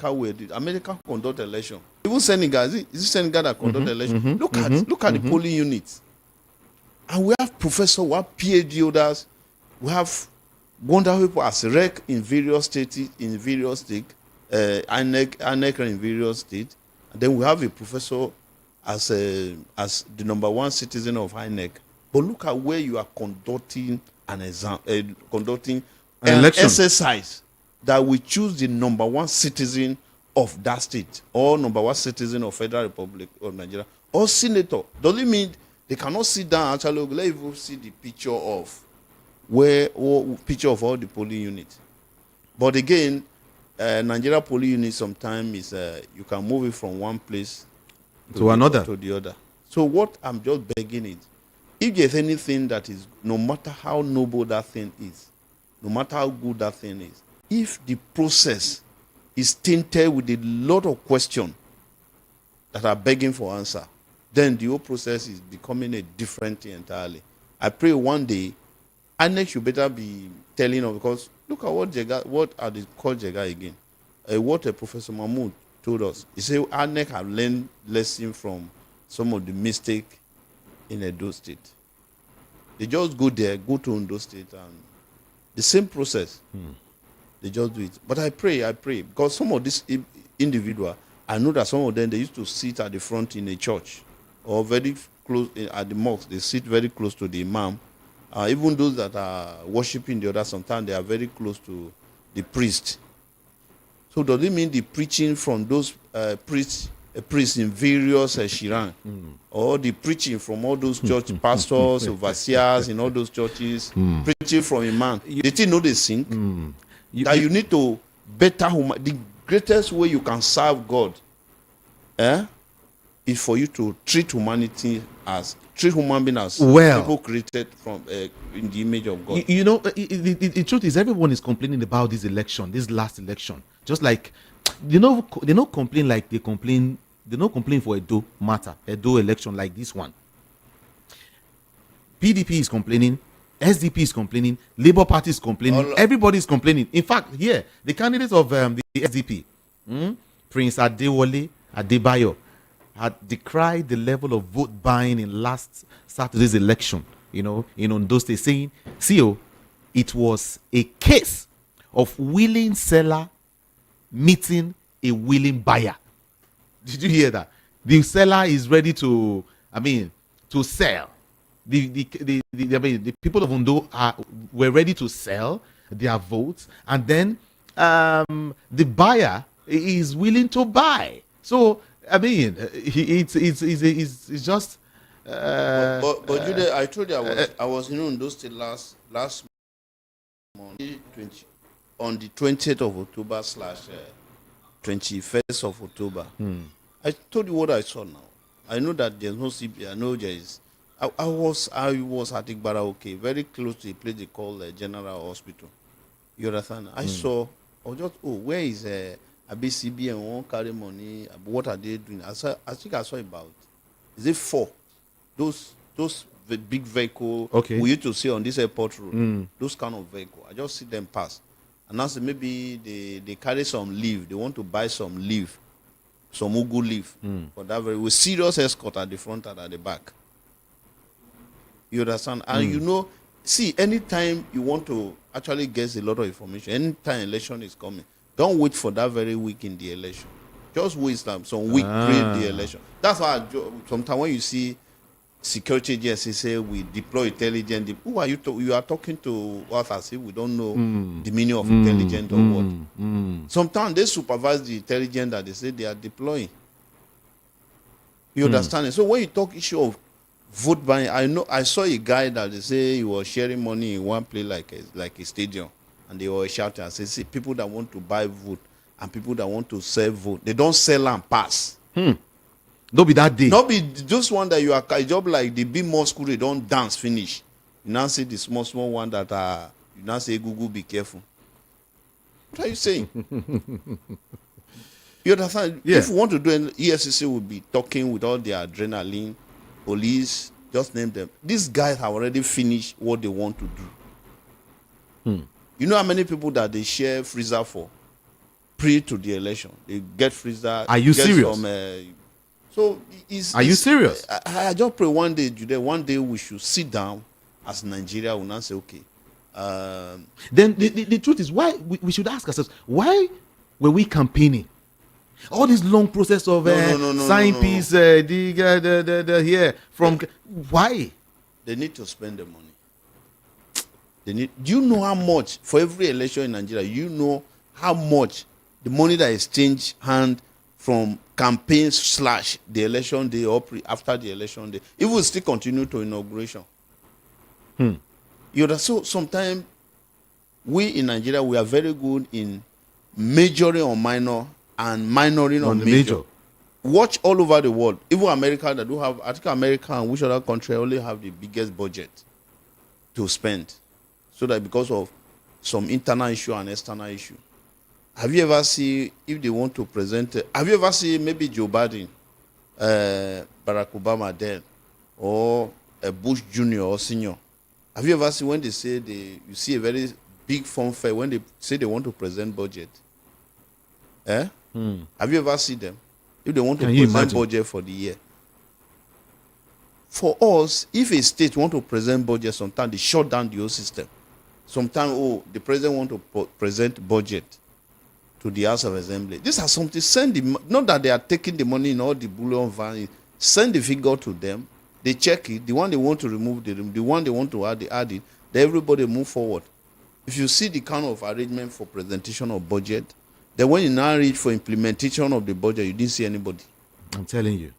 way America conduct election. Even Senegal, is it Senegal that conduct election? Look at the polling units. And we have professors, we have PhD holders, we have wonderful people as rec in various states, INEC in various states. And then we have a professor as the number one citizen of INEC. But look at where you are conducting an exam, conducting an exercise that will choose the number one citizen of that state, or number one citizen of Federal Republic of Nigeria, or senator. Does it mean they cannot sit down actually? Let you see the picture of picture of all the polling units. But again, Nigeria polling unit sometimes is you can move it from one place to another to the other. So what I'm just begging is, if there's anything that is, no matter how noble that thing is, no matter how good that thing is, if the process is tainted with a lot of questions that are begging for answer, then the whole process is becoming a different thing entirely. I pray one day, INEC should better be telling us, because look at what are they called Jega again? What Professor Mahmoud told us. He said INEC have learned lesson from some of the mistake in Edo State. They just go there, go to Ondo State, and the same process. They just do it. But I pray, because some of these individuals, I know that some of them, they used to sit at the front in a church or very close at the mosque. They sit very close to the imam. Even those that are worshiping the other, sometimes they are very close to the priest. So does it mean the preaching from those priests in various Shiran, or the preaching from all those church pastors, overseers in all those churches, preaching from a man, they still know they sing? You need to better the greatest way you can serve God is for you to treat human being as people created from in the image of God. You know, the truth is, everyone is complaining about this election, this last election. Just like they don't complain like they complain. They don't complain for Edo matter, Edo election like this one. PDP is complaining, SDP is complaining, Labour Party is complaining, everybody is complaining. In fact, here, the candidates of the SDP, Prince Adewale Adebayo, had decried the level of vote buying in last Saturday's election, in Ondo State, saying, it was a case of willing seller meeting a willing buyer. Did you hear that? The seller is ready to sell. The people of Ondo were ready to sell their votes, and then the buyer is willing to buy. So it's just. But Jude, I told you I was in Ondo State last month, on the 20th of October / 21st of October. I told you what I saw now. I know that there's no CP. I know there is. I was at Igbaraoke, very close to a place they call General Hospital. You understand? I was just, where is ABCB and won't carry money? What are they doing? I think I saw about, is it 4? Those big vehicle we used to see on this airport road. Those kind of vehicle. I just see them pass. And now maybe they carry some leaf. They want to buy some leaf, some ugu leaf. For that with serious escort at the front and at the back. You understand? And anytime you want to actually get a lot of information, anytime election is coming, don't wait for that very week in the election. Just wait some week pre the election. That's why sometimes when you see security agencies say we deploy intelligence, who are you? You are talking to us as if we don't know the meaning of intelligence or what. Sometimes they supervise the intelligence that they say they are deploying. You understand? So when you talk issue of vote buying, I saw a guy that they say he was sharing money in one place like a stadium, and they were shouting and say, see, people that want to buy vote and people that want to sell vote, they don't sell and pass. Don't be that day. Not be just one that you are job like the big more school, they don't dance finish. You now see the small one that are, you now say, Google, be careful. What are you saying? You understand? Yeah. If you want to do an EFCC will be talking with all their adrenaline, police, just name them. These guys have already finished what they want to do. You know how many people that they share freezer for? pre to the election. They get freezer. Are you get serious? Are you serious? I just pray one day, Jude, one day we should sit down as Nigeria will not say, okay. Then the truth is, why we should ask ourselves, why were we campaigning? All this long process of sign peace, here from why? They need to spend the money. Do you know how much for every election in Nigeria? You know how much the money that is changed hand from campaign / the election day or after the election day. It will still continue to inauguration. You know, so sometimes we in Nigeria, we are very good in majoring on minor and minoring on major. Watch all over the world. Even America, that do have, I think America and which other country only have the biggest budget to spend. So that because of some internal issue and external issue. Have you ever seen, if they want to present, have you ever seen maybe Joe Biden, Barack Obama then, or Bush Jr. or Senior? Have you ever seen when they say you see a very big fanfare when they say they want to present budget? Have you ever seen them? If they want to present budget for the year. For us, if a state want to present budget, sometimes they shut down the whole system. Sometimes, the president want to present budget to the House of Assembly. These are something, not that they are taking the money in all the bullion van, send the figure to them, they check it, the one they want to remove, the one they want to add, they add it, then everybody move forward. If you see the kind of arrangement for presentation of budget, then when you now reach for implementation of the budget, you didn't see anybody. I'm telling you.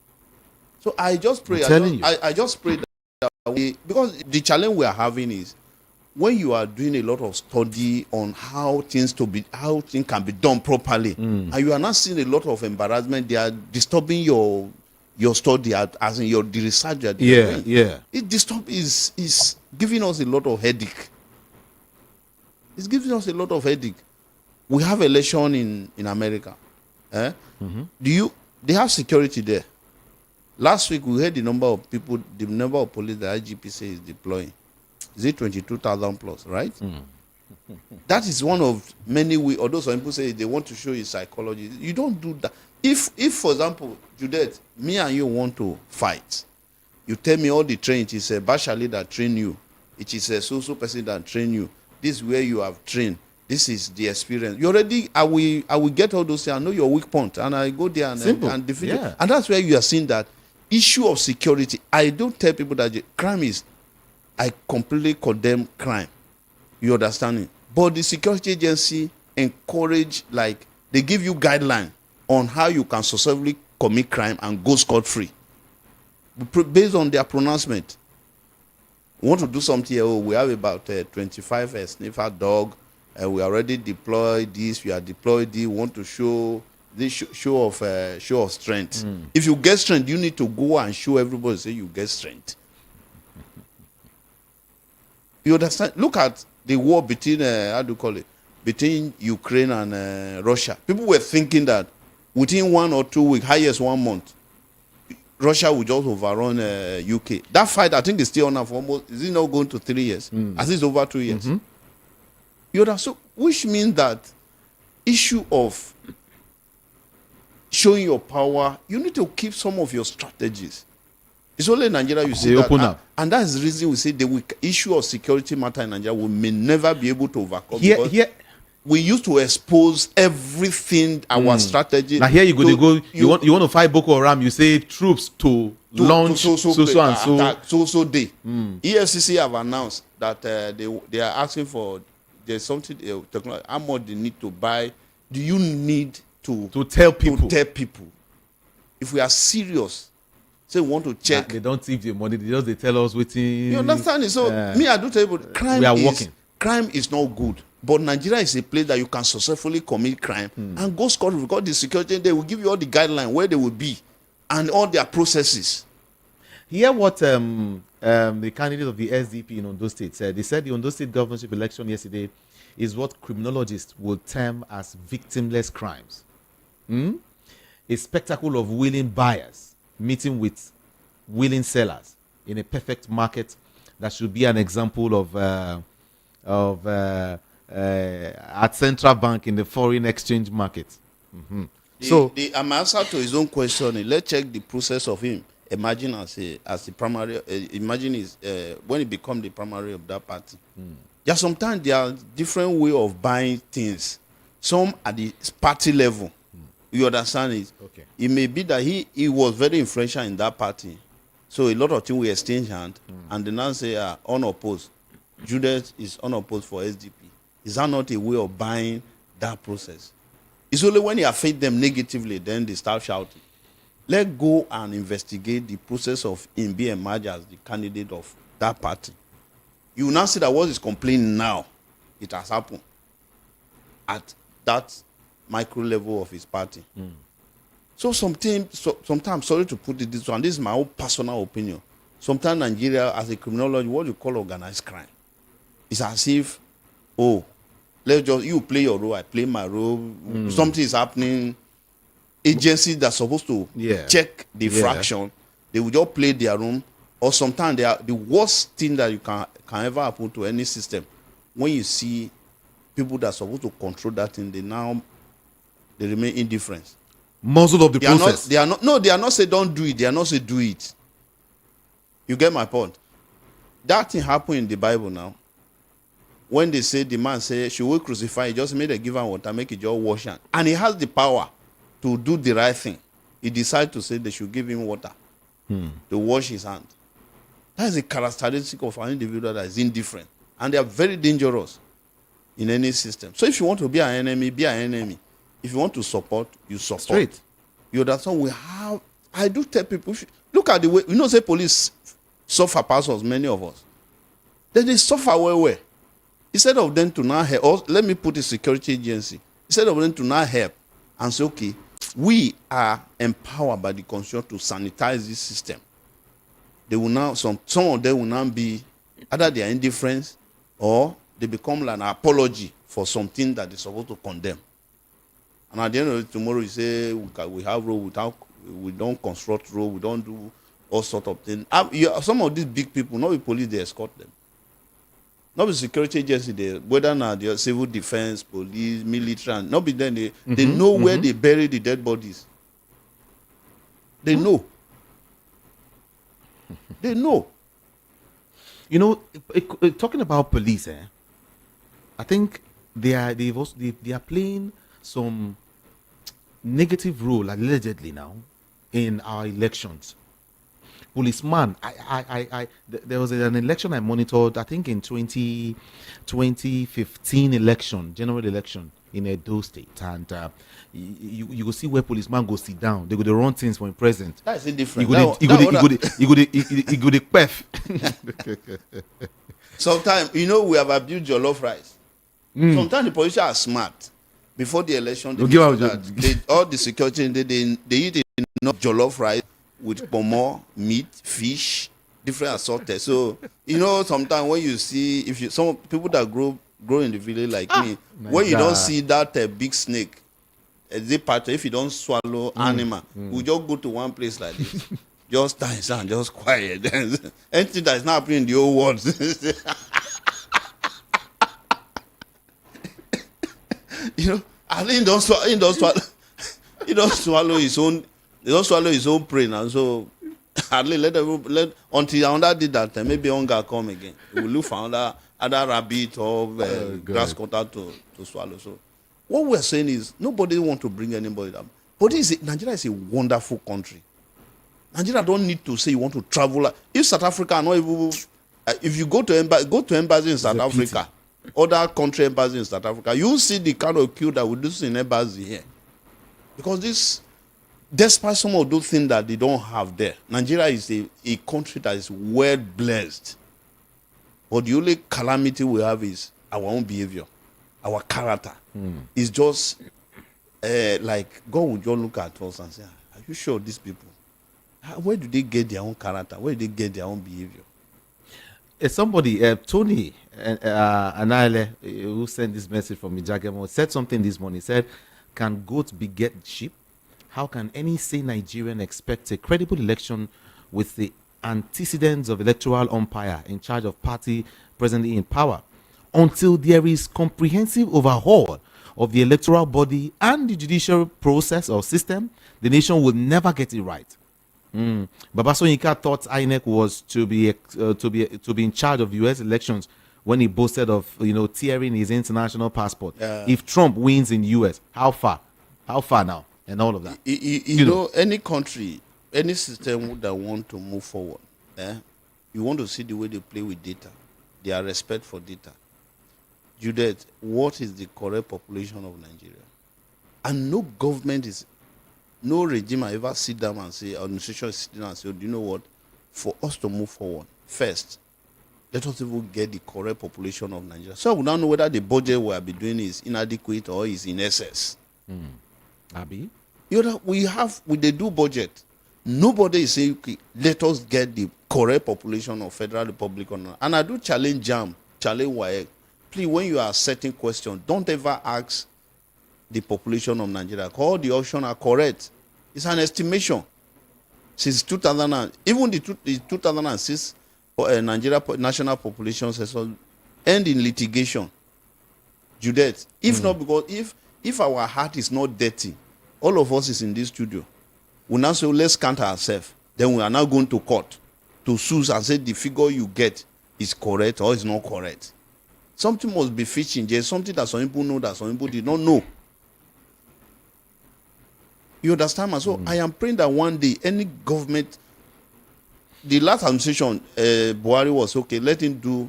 So I just pray, I just pray that because the challenge we are having is, when you are doing a lot of study on how things can be done properly, and you are not seeing a lot of embarrassment, they are disturbing your study as in the research that you are doing. It is giving us a lot of headache. It's giving us a lot of headache. We have election in America. They have security there. Last week we heard the number of police that IGP says is deploying. Is it 22,000 plus, right? That is one of many ways, although some people say they want to show you psychology. You don't do that. If for example, Judith, me and you want to fight, you tell me all the training, it is a Bashali that train you. It is a so person that train you. This is where you have trained. This is the experience. You already, I will get all those things. I know your weak point, and I go there and defeat you. And that's where you are seeing that issue of security. I don't tell people that crime is, I completely condemn crime. You understand it? But the security agency encourage, like, they give you guidelines on how you can successfully commit crime and go scot-free. Based on their pronouncement. We want to do something here. We have about 25 sniffer dog. We already deployed this. We are deployed this. We want to show this show of strength. If you get strength, you need to go and show everybody, say you get strength. You understand? Look at the war between, between Ukraine and Russia. People were thinking that within 1 or 2 weeks, highest 1 month, Russia will just overrun UK. That fight, I think, is still on for almost, is it not going to 3 years? At least over 2 years. You understand? So, which means that issue of showing your power, you need to keep some of your strategies. It's only in Nigeria you see that. And that's the reason we say the issue of security matter in Nigeria we may never be able to overcome. We used to expose everything, our strategy. Now here you go, you want to fight Boko Haram, you say troops to launch so day. EFCC have announced that they are asking for, there's something, technology, how much they need to buy. Do you need to tell people? If we are serious, say we want to check. They don't thief the money. They tell us what. You understand it? So I do tell you, crime is not good. But Nigeria is a place that you can successfully commit crime and go scot-free because the security, they will give you all the guidelines where they will be and all their processes. Hear what the candidate of the SDP in Ondo State said. They said the Ondo State governorship election yesterday is what criminologists would term as victimless crimes. A spectacle of willing buyers meeting with willing sellers in a perfect market that should be an example of at central bank in the foreign exchange market. The answer to his own question is, let's check the process of him. Imagine as the primary. Imagine when he become the primary of that party. Yeah, sometimes there are different way of buying things. Some at the party level. You understand it? Okay. It may be that he was very influential in that party. So a lot of things will exchange hand, and they now say unopposed. Judas is unopposed for SDP. Is that not a way of buying that process? It's only when you affect them negatively, then they start shouting. Let's go and investigate the process of him being emerged as the candidate of that party. You will now see that what is complaining now, it has happened at that micro level of his party. So sometimes, sorry to put it this way, and this is my own personal opinion, sometimes Nigeria, as a criminology, what you call organized crime, it's as if, let's just, you play your role, I play my role, something is happening, agencies that are supposed to check the fraction, they will just play their role, or sometimes they are the worst thing that you can ever happen to any system. When you see people that are supposed to control that thing, they remain indifferent. Muzzled of the process. They are not say don't do it. They are not say do it. You get my point? That thing happened in the Bible now. When they say, the man say, should we crucify? He just made a give him water, make it just wash hand. And he has the power to do the right thing. He decided to say they should give him water to wash his hand. That is a characteristic of an individual that is indifferent. And they are very dangerous in any system. So if you want to be an enemy, be an enemy. If you want to support, you support. Straight. You understand? I do tell people, look at the way, say police suffer past us, many of us. Then they suffer well. Instead of them to now help, or let me put a security agency, instead of them to now help and say, okay, we are empowered by the constitution to sanitize this system. They will now, some of them will now be either they are indifferent or they become like an apology for something that they're supposed to condemn. And at the end of it, tomorrow you say we have role we don't construct role, we don't do all sort of things. Some of these big people, not the police, they escort them. Not the security agency, whether not the civil defense, police, military, not be them, they know where they bury the dead bodies. They know. They know. Talking about police, I think they are playing some negative role allegedly now in our elections. Policeman, there was an election I monitored, I think in 2015 election, general election in Ondo State, and you go see where policeman go sit down. They go to run things for president. That is indifferent. You go the pef. Sometimes, we have abused jollof rice. Sometimes the politicians are smart. Before the election, all the security, they eat enough jollof rice with pomo, meat, fish, different assorted. So, sometimes when you see, some people that grow in the village like me, when you don't see that big snake, if you don't swallow animal, we just go to one place like this, just dance and just quiet. Anything that is not happening in the whole world. And he don't swallow his own. He don't swallow his own prey, and so at least let until another did that time, maybe hunger come again. We will look for other rabbit or grass cutter to swallow. So what we're saying is nobody want to bring anybody down. But Nigeria is a wonderful country. Nigeria don't need to say you want to travel. If South Africa are not even, if you go to embassy in South Africa, other country embassy in South Africa, you see the kind of queue that we do in embassy here. Because despite some of those things that they don't have there, Nigeria is a country that is well blessed. But the only calamity we have is our own behavior, our character. It's just like God will just look at us and say, are you sure these people? Where do they get their own character? Where do they get their own behavior? Somebody, Tony Anale, who sent this message from Ijagemo, said something this morning. He said, can goats beget sheep? How can any sane Nigerian expect a credible election with the antecedents of electoral umpire in charge of party presently in power? until there is comprehensive overhaul of the electoral body and the judicial process or system, the nation will never get it right. Baba Soyinka thought INEC was to be in charge of the U.S. elections when he boasted of tearing his international passport. If Trump wins in the U.S., how far now, and all of that. You know, any country, any system that want to move forward, you want to see the way they play with data, their respect for data. Judith, what is the correct population of Nigeria? And no government is. No regime I ever sit down and say, administration is sitting down and say, do you know what? For us to move forward, first, let us even get the correct population of Nigeria. So we don't know whether the budget we have been doing is inadequate or is in excess. Abi? They do budget. Nobody is saying, okay, let us get the correct population of Federal Republic. And I do challenge JAM, challenge WAEC. Please, when you are setting questions, don't ever ask the population of Nigeria. All the options are correct. It's an estimation. Since 2000, even the 2006 Nigeria national population census end in litigation. Judith, if not because if our heart is not dirty, all of us is in this studio. We now say, let's count ourselves. Then we are now going to court to sue and say the figure you get is correct or is not correct. Something must be fishing. There's something that some people know that some people did not know. You understand? And so I am praying that one day any government, the last administration, Buhari was okay, let him do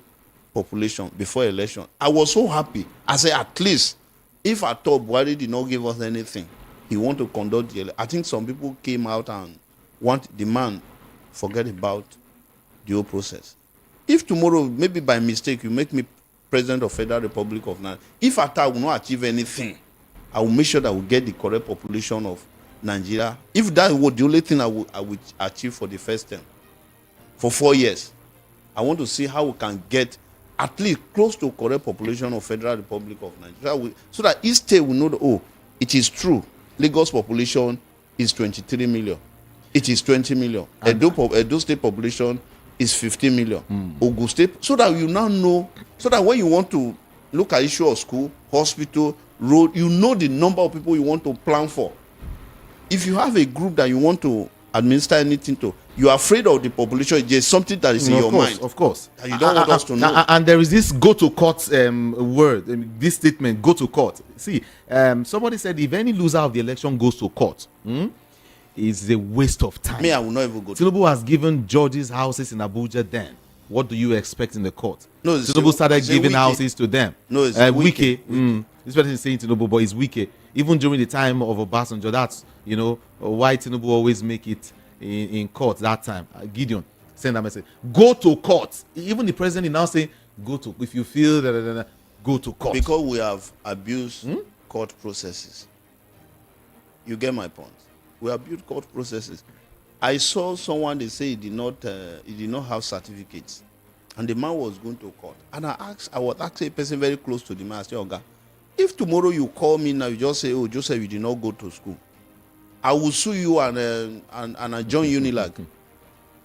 population before election. I was so happy. I said, at least, if I thought Buhari did not give us anything, he want to conduct the election. I think some people came out and want the man forget about the whole process. If tomorrow, maybe by mistake, you make me President of Federal Republic of Nigeria, if I will not achieve anything, I will make sure that we get the correct population of Nigeria. If that was the only thing I would achieve for the first term, for 4 years, I want to see how we can get at least close to correct population of Federal Republic of Nigeria, so that each state will know that, it is true. Lagos population is 23 million. It is 20 million. Edo state population is 15 million. Ogun state, so that you now know, so that when you want to look at issue of school, hospital, road, you know the number of people you want to plan for. If you have a group that you want to administer anything to, you are afraid of the population. There's something that is in your mind. Of course. That you don't want us to know. And there is this go to court word, this statement, go to court. See, somebody said if any loser of the election goes to court, it's a waste of time. Me, I will not even go to Tinubu has given judges houses in Abuja then. What do you expect in the court? No, Tinubu started giving houses to them. No, it's Wike. This person is saying Tinubu, but it's Wike. Even during the time of Obasanjo, that's, why Tinubu always make it in court that time. Gideon send that message. Go to court. Even the president is now saying, go to, if you feel go to court. Because we have abused court processes. You get my point. We abused court processes. I saw someone, they say he did not have certificates. And the man was going to court. And I was asking a person very close to the man, I said, Oga, if tomorrow you call me now, you just say, oh, Joseph, you did not go to school, I will sue you and I join Unilag.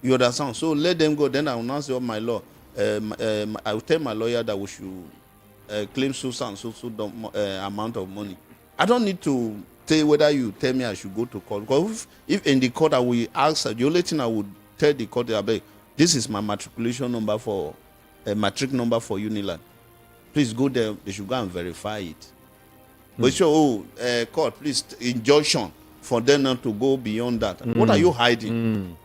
You understand? So let them go. Then I will now say, oh, my law. I will tell my lawyer that we should claim so amount of money. I don't need to tell whether you tell me I should go to court. Because if in the court I will ask, the only thing I would tell the court is, this is my matriculation number for matric number for Unilag. Please go there. They should go and verify it. But court, please, injunction for them not to go beyond that. What are you hiding?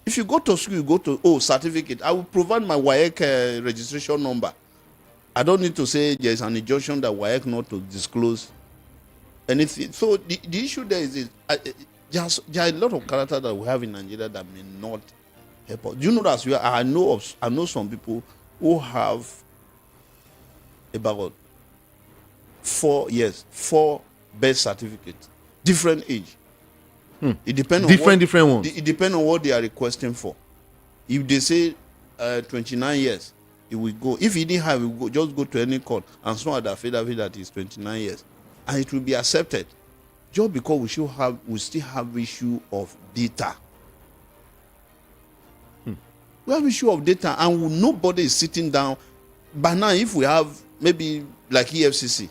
If you go to school, you go to certificate. I will provide my WAEC registration number. I don't need to say there's an injunction that WAEC not to disclose anything. So the issue there is there are a lot of character that we have in Nigeria that may not help us. Do you know that I know some people who have about 4 birth certificates, different age. It depends on different ones. It depends on what they are requesting for. If they say 29 years, it will go. If he didn't have, it will just go to any court and show an affidavit that is 29 years, and it will be accepted. Just because we still have issue of data. We have issue of data, and nobody is sitting down by now, if we have maybe like EFCC,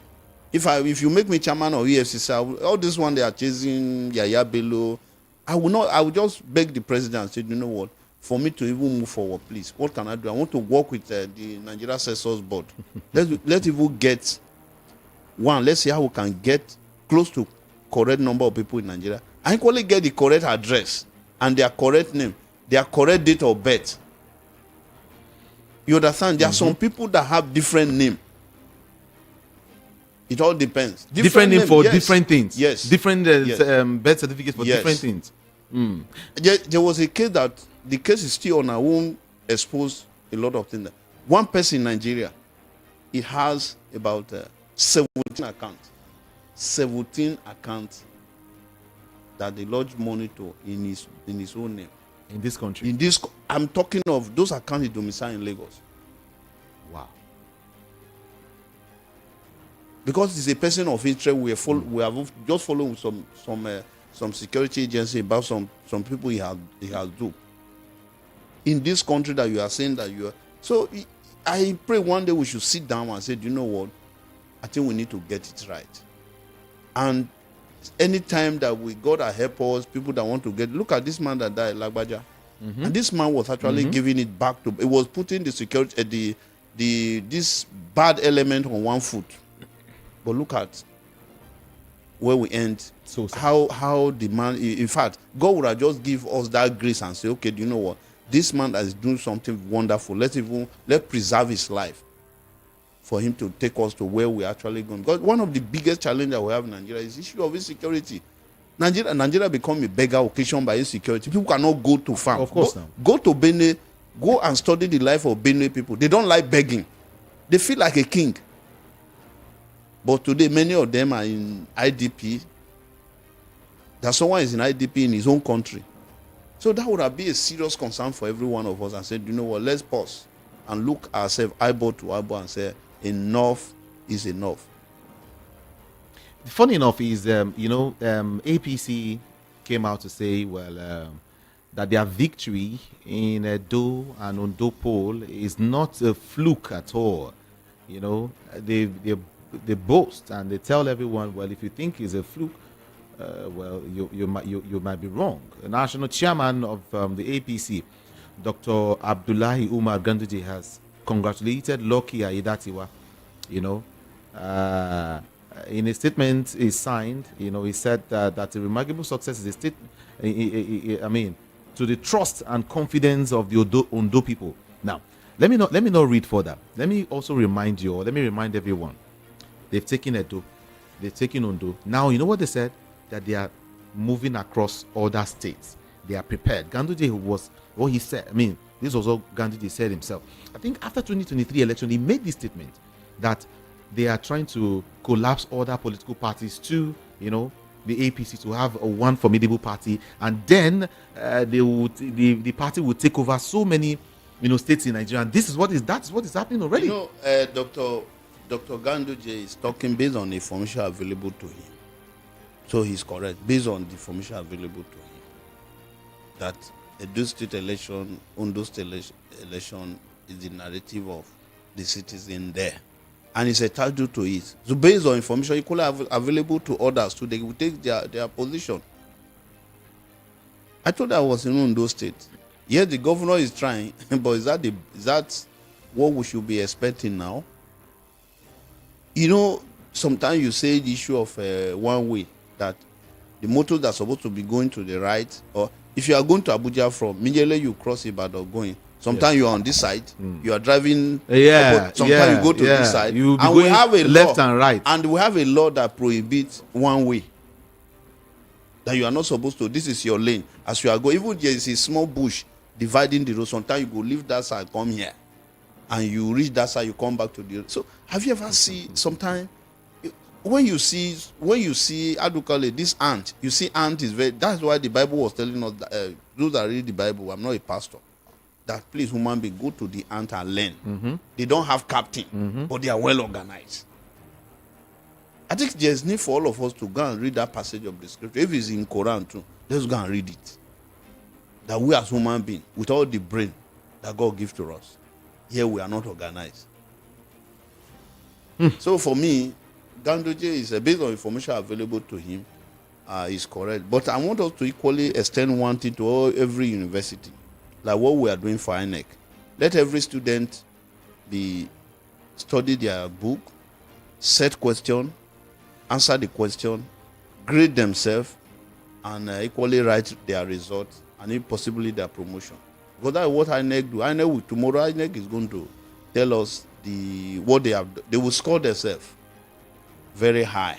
if you make me chairman of EFCC, all this one they are chasing Yaya Bello, I will just beg the president and say, you know what, for me to even move forward, please, what can I do? I want to work with the Nigeria Census Board. Let's even get one. Let's see how we can get close to correct number of people in Nigeria. I equally get the correct address and their correct name, their correct date of birth. You understand? There are some people that have different name. It all depends. Different name for different things. Yes. Different birth certificates for different things. There was a case that the case is still on. I won't expose a lot of things. One person in Nigeria, he has about 17 accounts. 17 accounts that they lodge money to in his own name. In this country? I'm talking of those accounts domiciled in Lagos. Wow. Because it's a person of interest, we have just followed some security agency about some people he has duped. In this country that you are saying that you are. So I pray one day we should sit down and say, do you know what? I think we need to get it right. And anytime that we God to help us, people that want to look at this man that died, Lagbaja. And this man was actually giving it back to, it was putting the security, this bad element on one foot. But look at where we end. So how the man, in fact, God would have just give us that grace and say, okay, do you know what? This man is doing something wonderful. Let's preserve his life for him to take us to where we're actually going. Because one of the biggest challenges we have in Nigeria is the issue of insecurity. Nigeria become a beggar occasion by insecurity. People cannot go to farm. Of course, go to Benue, go and study the life of Benue people. They don't like begging. They feel like a king. But today, many of them are in IDP. That someone is in IDP in his own country. So that would be a serious concern for every one of us and say, you know what, let's pause and look ourselves eyeball to eyeball and say, enough is enough. Funny enough is, APC came out to say, that their victory in Edo and Ondo poll is not a fluke at all. You know, they boast and they tell everyone, well, if you think it's a fluke, you might be wrong. The national chairman of the APC, Dr. Abdullahi Umar Ganduje, has congratulated Lucky Aiyedatiwa. In a statement he signed, he said that a remarkable success is a state. To the trust and confidence of the Ondo people. Now, let me not read further. Let me also remind you, or let me remind everyone, they've taken Edo, they've taken Ondo. Now, you know what they said? That they are moving across other states. They are prepared. Ganduje was what he said. This was what Ganduje said himself. I think after 2023 election, he made this statement that they are trying to collapse other political parties to, the APC, to have one formidable party, and then the party will take over so many, states in Nigeria. And that's what is happening already. Dr. Ganduje is talking based on the information available to him. So he's correct, based on the information available to him, that Edo State election, Ondo State election is the narrative of the citizen there. And it's entitled to it. So based on information equally available to others, too, they will take their position. I thought I was in Ondo State. Yes, the governor is trying, but is that what we should be expecting now? Sometimes you say the issue of one way, that the motors that are supposed to be going to the right, or if you are going to Abuja from immediately you cross Ibadan going. Sometimes you are on this side, you are driving. Sometimes you go to this side, and we have a left and right, and we have a law that prohibits one way. That you are not supposed to. This is your lane. As you are going, even there is a small bush dividing the road. Sometimes you go leave that side, come here, and you reach that side, you come back to the. So have you ever seen sometimes? When you see how do you call it, this ant, you see ant is very, that's why the Bible was telling us that, those that read the Bible, I'm not a pastor, that please human being go to the ant and learn. They don't have captain, but they are well organized. I think there's need for all of us to go and read that passage of the scripture. If it's in Quran too, let's go and read it. That we as human beings, with all the brain that God gives to us, here we are not organized. So for me, Gandoje is based on information available to him, is correct. But I want us to equally extend one thing to every university, like what we are doing for INEC. Let every student study their book, set question, answer the question, grade themselves, and equally write their results, and if possibly their promotion. Because that's what INEC do. Tomorrow INEC is going to tell us what they have. They will score themselves very high.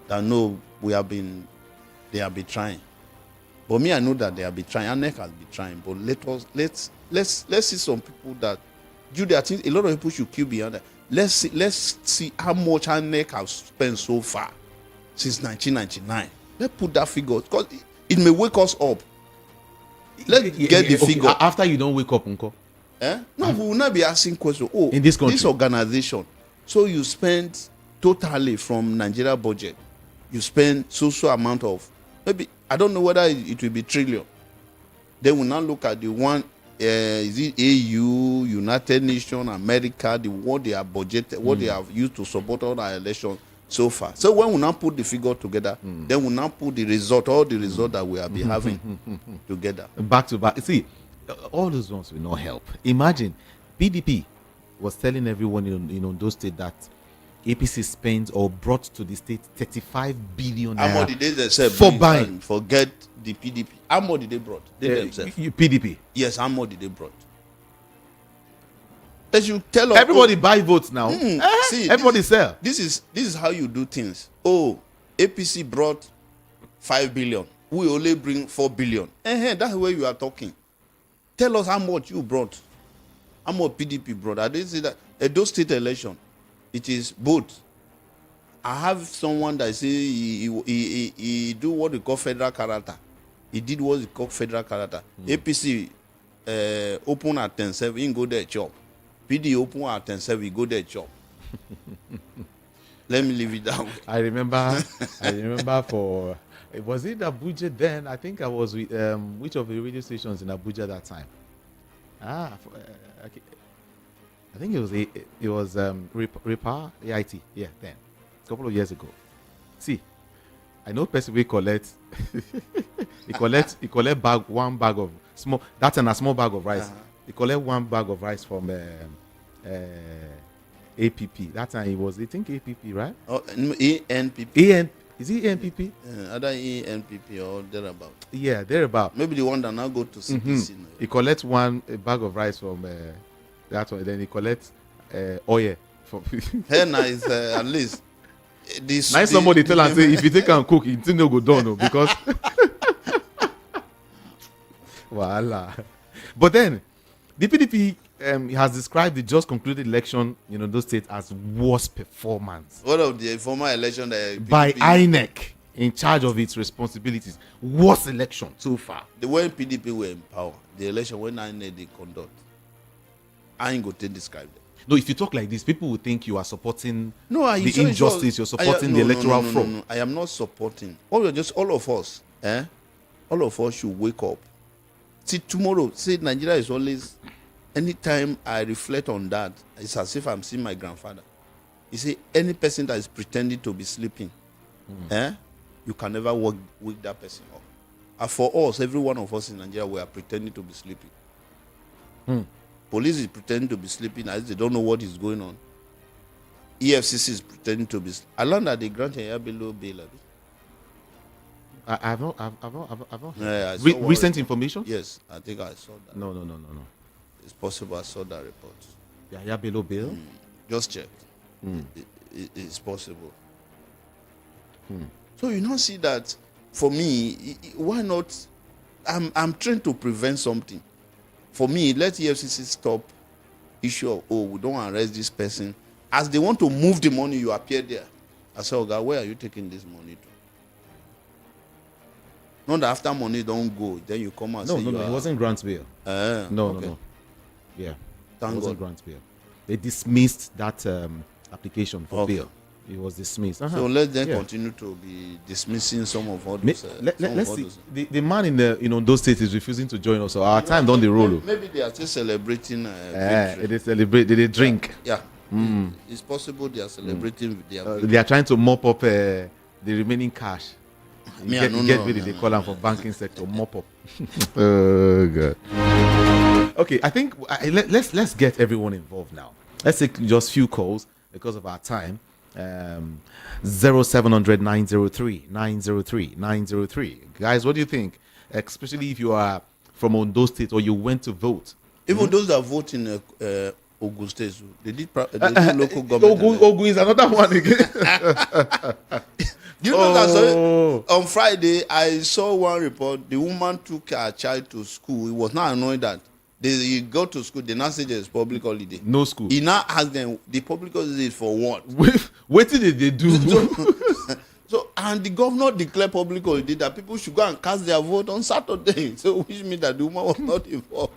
That no, they have been trying. But me, I know that they have been trying. INEC has been trying. But let's see some people that I think a lot of people should keep behind that. Let's see how much INEC have spent so far since 1999. Let's put that figure, because it may wake us up. Let's get the figure. After you don't wake up, Uncle. No, we will not be asking questions. Oh, in this country, this organization. So you spend totally from Nigeria budget, you spend so amount of, maybe, I don't know whether it will be trillion. They will now look at the one, is it AU, United Nations, America, what they have budgeted, what they have used to support all our elections so far. So when we now put the figure together, then we now put the result, all the result that we have been having together. Back to back. See, all those ones will not help. Imagine, PDP was telling everyone in Ondo State that APC spent or brought to the state 35 billion How much did they themselves for buying? Forget the PDP. How much did they brought? They themselves. PDP. Yes, how much did they brought? They should tell us. Everybody buy votes now. See, everybody sell. This is how you do things. Oh, APC brought 5 billion. We only bring 4 billion. That's where you are talking. Tell us how much you brought. How much PDP brought. I didn't say that. Those state election, it is both. I have someone that say he do what we call federal character. He did what we call federal character. APC open at 10-7, he go there chop. PD open at 10-7, he go there chop. Let me leave it that way. I remember for, was it Abuja then? I think I was with which of the radio stations in Abuja that time? Okay. I think it was Repa AIT. Yeah, then a couple of years ago. See, I know person we collect. he collect one bag of small. That's a small bag of rice. He collect one bag of rice from APP. That time it was, I think APP, right? Oh, ENPP. Is it ENPP? Either ENPP or thereabout. Yeah, thereabout. Maybe the one that now go to CPC. He collects a bag of rice from that one. Then he collects oil. Hey, nice, at least. Nice somebody tell and say, if you take and cook, it no go down, because voila. But then the PDP has described the just concluded election in those states as worst performance. What of the former election that by INEC in charge of its responsibilities? Worst election so far. The way PDP were in power, the election when INEC they conduct, I ain't going to describe them. No, if you talk like this, people will think you are supporting the injustice. You're supporting the electoral fraud. No, I am not supporting. All of us, all of us should wake up. See, tomorrow, Nigeria is always. Anytime I reflect on that, it's as if I'm seeing my grandfather. You see, any person that is pretending to be sleeping, you can never wake that person up. And for us, every one of us in Nigeria, we are pretending to be sleeping. Police is pretending to be sleeping as they don't know what is going on. EFCC is pretending to be sleeping. I learned that they grant a below bail. I've not. Recent information? Yes, I think I saw that. No. It's possible I saw that report. Yeah, below bail? Just check. It's possible. So you now see that, for me, why not? I'm trying to prevent something. For me, let EFCC stop issue of, we don't arrest this person. As they want to move the money, you appear there. I say, God, where are you taking this money to? Not that after money don't go, then you come and say No, it wasn't grant bail. No. Yeah, Thank it wasn't God. grant bail. They dismissed that application for bail. It was dismissed. So let them continue to be dismissing some of all those. Let's see. The man in those states is refusing to join us. So our time don't the roll. Maybe they are still celebrating. Victory. They celebrate. They drink. Yeah. It's possible they are celebrating their victory. They are trying to mop up the remaining cash. Get rid of the call for banking sector, mop up. Oh God. Okay, I think let's get everyone involved now. Let's take just few calls because of our time. 0700 903 903 903. Guys, what do you think? Especially if you are from Ondo State or you went to vote. Even those that vote in Ogun State, they did local government. Ogun is another one again. Do you know that on Friday I saw one report? The woman took her child to school. He was not annoyed that they go to school. They now say there's public holiday. No school. He now asked them, the public holiday is for what? What did they do? So and the governor declared public holiday that people should go and cast their vote on Saturday. So which means that the woman was not involved.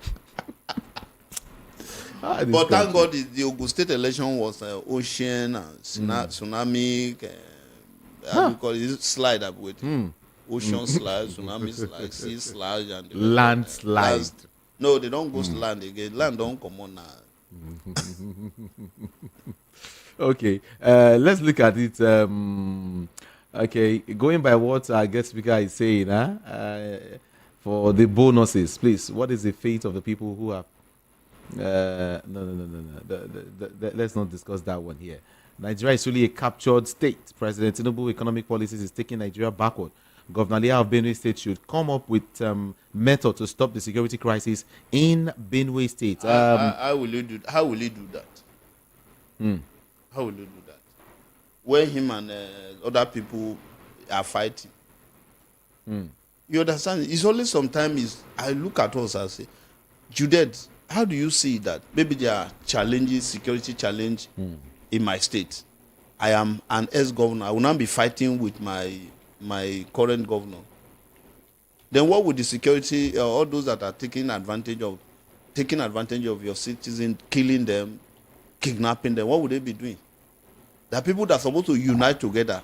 But thank God the Ogun State election was ocean and tsunami. How do you call it? Slide up with ocean slide, tsunami slide, sea slide, and landslide. No, they don't go to land again. Land don't come on now. Okay, let's look at it. Okay, going by what our guest speaker is saying, for the bonuses, please, what is the fate of the people who have? No. Let's not discuss that one here. Nigeria is really a captured state. President Tinubu economic policies is taking Nigeria backward. Governor Leah of Benue State should come up with method to stop the security crisis in Benue State. How will you do that? How will you do that? When him and other people are fighting. You understand? It's only sometimes I look at us and say, Judith, how do you see that? Maybe there are challenges, security challenge in my state. I am an ex-governor. I will not be fighting with my current governor. Then what would the security, all those that are taking advantage of your citizens, killing them, kidnapping them, what would they be doing? There are people that are supposed to unite together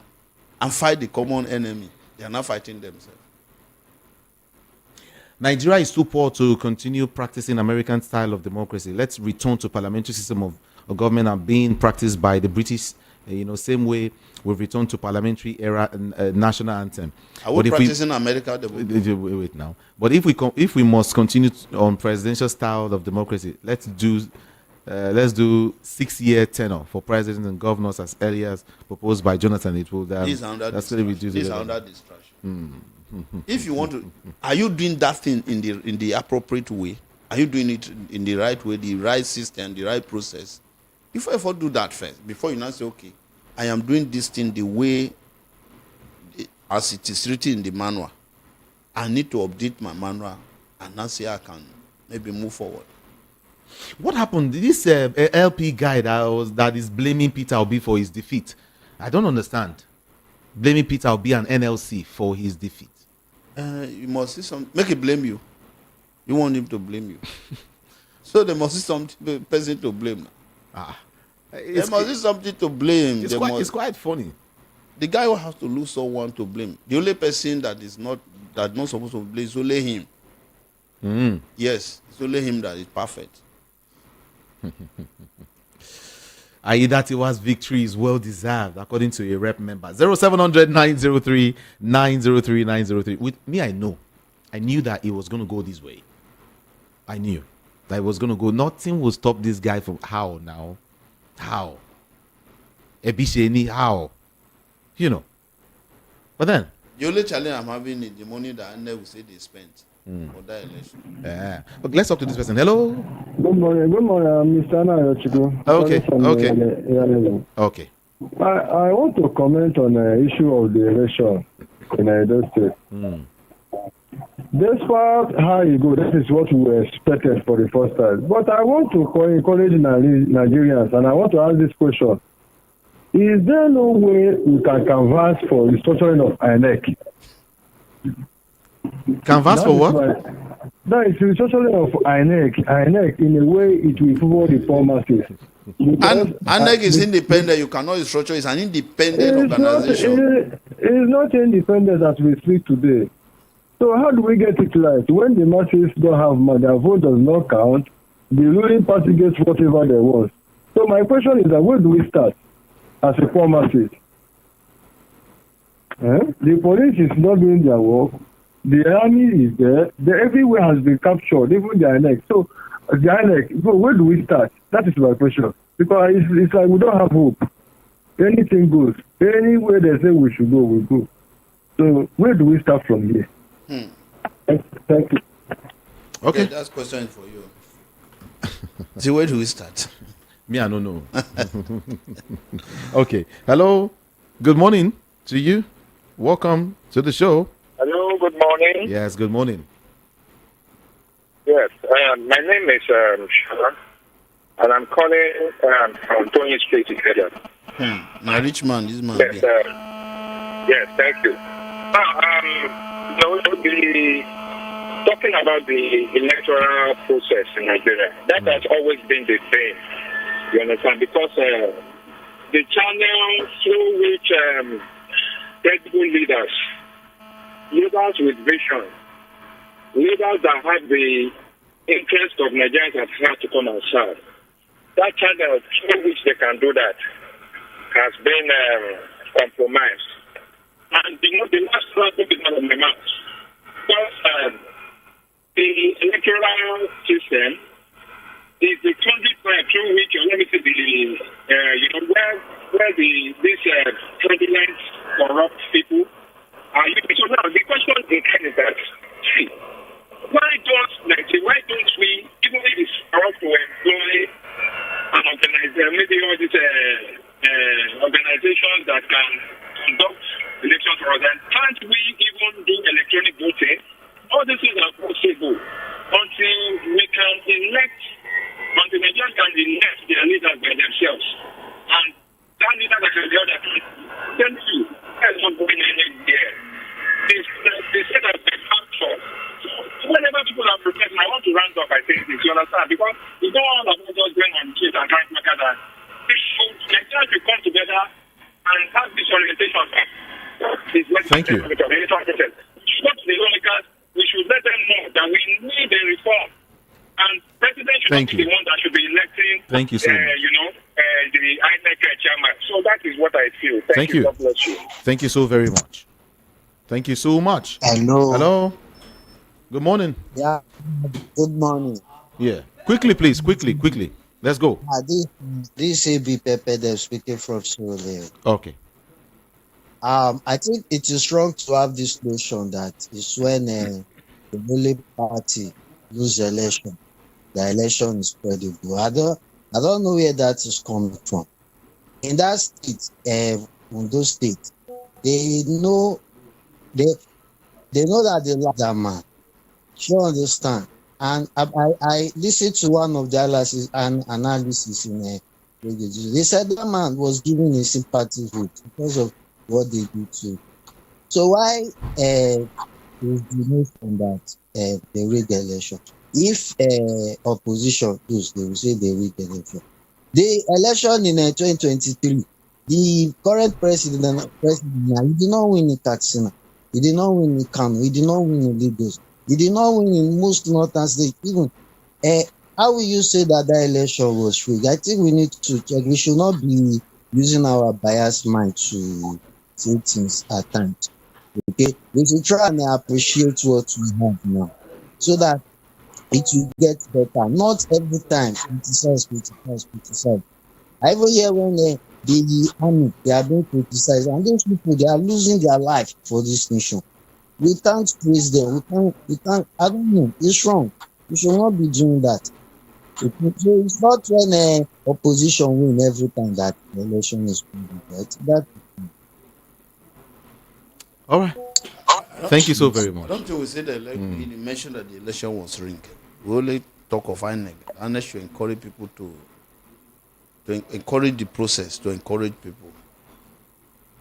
and fight the common enemy. They are not fighting themselves. Nigeria is too poor to continue practicing American style of democracy. Let's return to parliamentary system of government and being practiced by the British. Same way we've returned to parliamentary era national anthem. Are we practicing America? Wait now. But if we must continue on presidential style of democracy, let's do 6-year tenure for presidents and governors as early as proposed by Jonathan. It will. That's under distraction. If you want to, are you doing that thing in the appropriate way? Are you doing it in the right way, the right system, the right process? If I ever do that first, before you now say, okay, I am doing this thing the way as it is written in the manual, I need to update my manual and now say I can maybe move forward. What happened? This LP guy that is blaming Peter Obi for his defeat. I don't understand. Blaming Peter Obi and NLC for his defeat. You must see some. Make it blame you. You want him to blame you. So there must be some person to blame. There must be something to blame. It's quite funny. The guy who has to lose someone to blame. The only person that is not supposed to blame is only him. Yes, it's only him that is perfect. Aidatiwa's victory is well deserved, according to a rep member. 0700 903 903 903. With me, I knew that it was going to go this way. I knew that it was going to go. Nothing will stop this guy from how now? How? Ebisheni, how? But then the only challenge I'm having is the money that NLC will say they spent for that election. Yeah. But let's talk to this person. Hello. Good morning, Mr. Anayochukwu. Okay. I want to comment on the issue of the election in Ondo State. Despite how you go, that is what we expected for the first time. But I want to encourage Nigerians, and I want to ask this question. Is there no way we can canvass for restructuring of INEC? Canvass for what? That is restructuring of INEC in a way it will favor the poor masses. And INEC is independent. You cannot restructure. It's an independent organization. It's not independent as we speak today. So how do we get it right? When the masses don't have money, their vote does not count. The ruling party gets whatever they want. So my question is that where do we start as a poor masses? The police is not doing their work. The army is there. Everywhere has been captured, even the INEC. So the INEC, so where do we start? That is my question. Because it's like we don't have hope. Anything goes. Anywhere they say we should go, we go. So where do we start from here? Thank you. Okay. That's question for you. So where do we start? Me, I don't know. Okay. Hello. Good morning to you. Welcome to the show. Hello, good morning. Yes, good morning. Yes, my name is Shana, and I'm calling from Tony Street together. Now, rich man, this man. Yes, yes, thank you. We'll be talking about the electoral process in Nigeria. That has always been the thing, you understand, because the channel through which credible leaders with vision, leaders that have the interest of Nigerians at heart to come and serve. That channel through which they can do that has been compromised. And the last word to be out of my mouth. Because the electoral system is the conduit through which, let me say, where these fraudulent, corrupt people are using. So now the question is that, see, why don't we, even if it's wrong to employ and organize, maybe all these organizations that can conduct elections for us, and can't we even do electronic voting? All these things are possible until we can elect, until Nigerians can elect their leaders by themselves. And that leader that can be other tell you, that's not going anywhere. They say that they factor. So whenever people are protesting, I want to round up by saying this, you understand? Because it's not all about just going on the street and trying to make that. Nigerians should come together and have this orientation. Thank you. We should let them know that we need a reform. And President should be the one that should be electing Thank you so much. The INEC chairman. So that is what I feel. Thank you. God bless you. Thank you so very much. Thank you so much. Hello. Hello. Good morning. Yeah. Good morning. Yeah. Quickly, please. Quickly. Let's go. This AB Pepe, they're speaking from Sierra Leone. Okay. I think it is wrong to have this notion that it's when the ruling party lose election, the election is credible. I don't know where that is coming from. In that state, Ondo state, they know that they love that man. You understand? And I listened to one of the analysis in they said that man was giving a sympathy vote because of what they did to. So why is the notion that they rigged the election? If opposition lose, they will say they rigged the election. The election in 2023, the current president, he did not win in Katsina, he did not win in Kano, he did not win in Lagos, he did not win in most northern states. Even how will you say that election was rigged? I think we need to check. We should not be using our biased mind to say things at times. Okay, we should try and appreciate what we have now, so that it will get better. Not every time criticize. I even hear when the army, they are being criticized, and those people, they are losing their life for this nation. We can't praise them. We can't. I don't know. It's wrong. We should not be doing that. So it's not when opposition win every time that the election is good, right? That. All right. Thank you so very much. Don't you say that you mentioned that the election was rigged? We only talk of INEC. INEC should encourage people to encourage the process, to encourage people.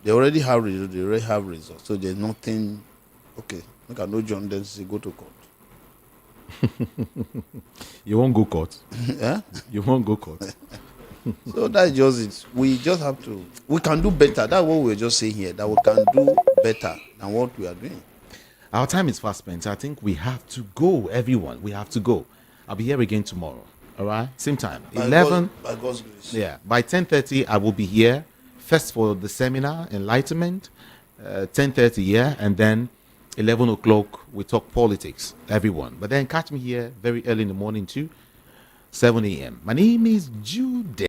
They already have results, so there's nothing. Okay, I can no join them. Say go to court. You won't go court. Yeah, you won't go court. So that's just it. We just have to. We can do better. That's what we're just saying here. That we can do better than what we are doing. Our time is fast spent. I think we have to go, everyone. We have to go. I'll be here again tomorrow. All right, same time. By 11. by God's grace. Yeah, by 10:30 I will be here first for the seminar enlightenment. 10:30, yeah, and then 11 o'clock we talk politics, everyone. But then catch me here very early in the morning too, 7 a.m. My name is Jude.